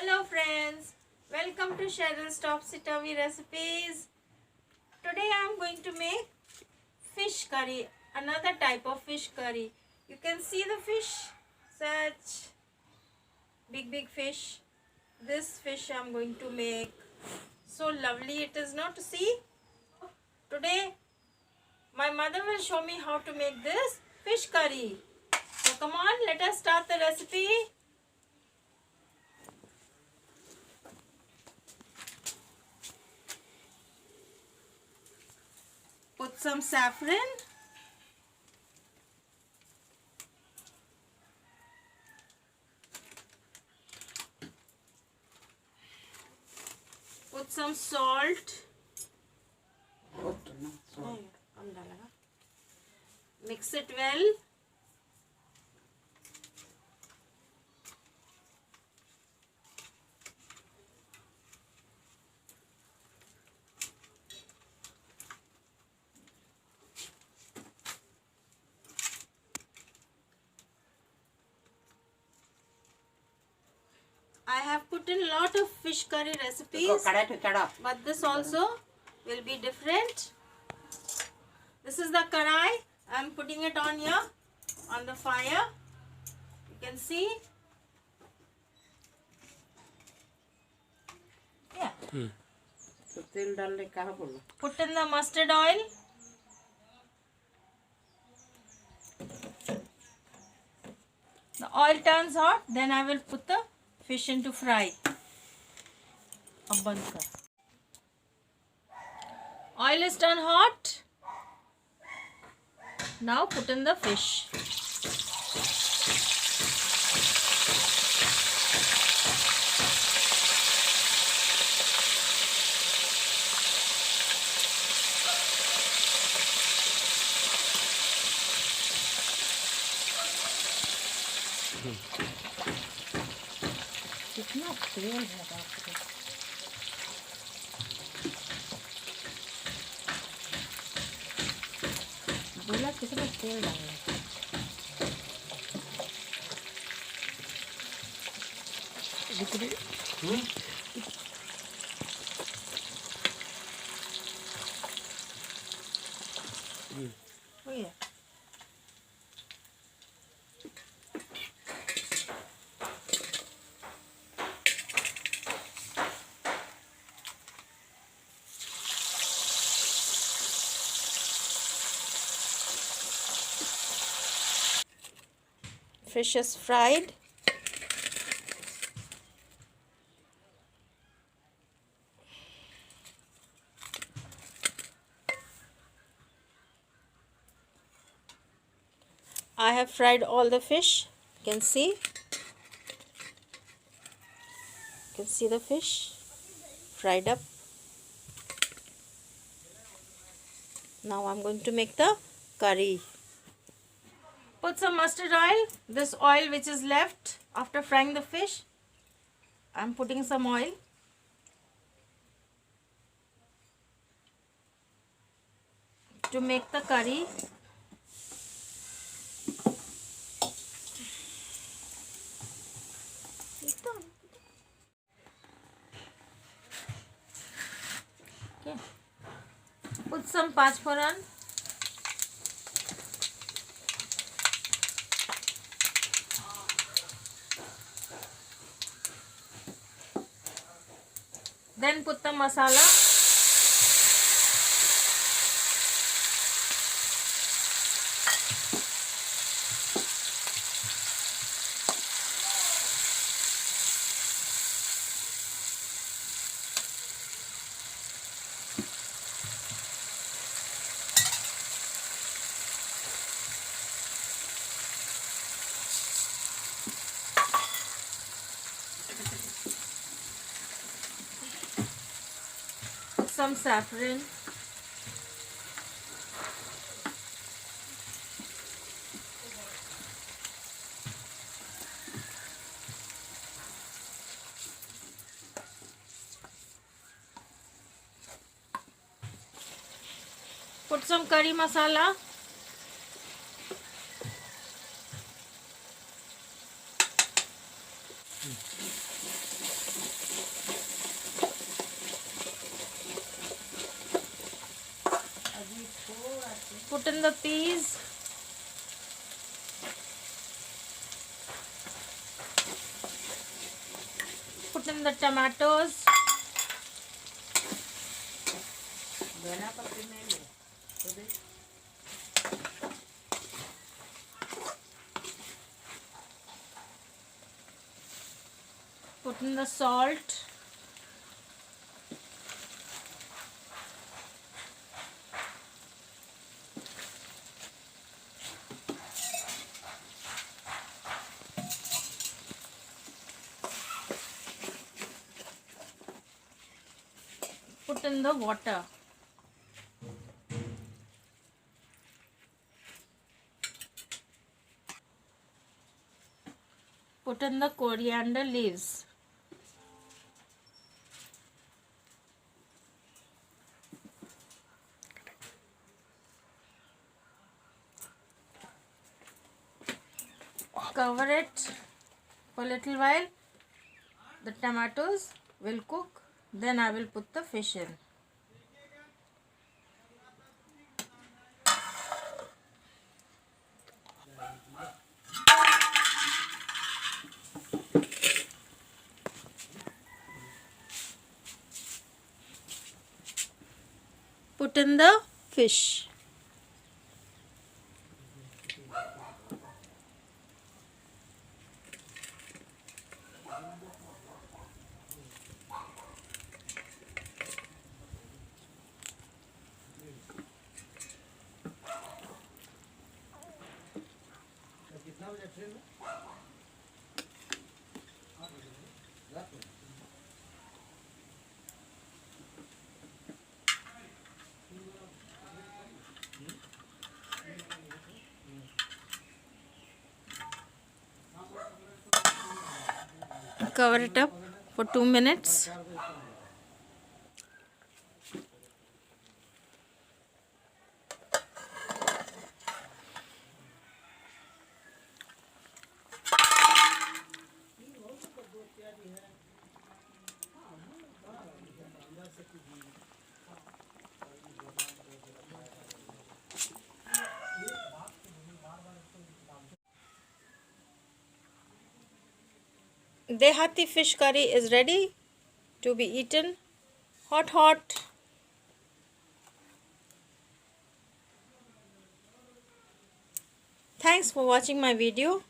Hello friends, welcome to Cheryl's Topsy-Turvy Recipes. Today I am going to make fish curry, another type of fish curry. You can see the fish, such big fish. This fish I am going to make. So lovely it is not to see. Today my mother will show me how to make this fish curry. So come on, let us start the recipe. Put some saffron. Put some salt. Mix it well. I have put in a lot of fish curry recipes, but this also will be different. This is the karai. I am putting it on here on the fire. You can see. Yeah. Put in the mustard oil. The oil turns hot, then I will put the fish into fry. Oil is turned hot. Now put in the fish. कितना तेल है बाप रे। बोला कितना तेल डालना है। हो गया। Fish is fried. I have fried all the fish. You can see. You can see the fish fried up. Now I'm going to make the curry. Put some mustard oil. This oil which is left after frying the fish, I'm putting some oil. To make the curry. Okay. Put some pachforan. Then put the masala. Some saffron. Put some curry masala. Put in the peas. Put in the tomatoes. Put in the salt. Put in the water. Put in the coriander leaves. Cover it for a little while. The tomatoes will cook. Then I will put the fish in. Put in the fish. Cover it up for 2 minutes. Dehati fish curry is ready to be eaten. Hot, hot. Thanks for watching my video.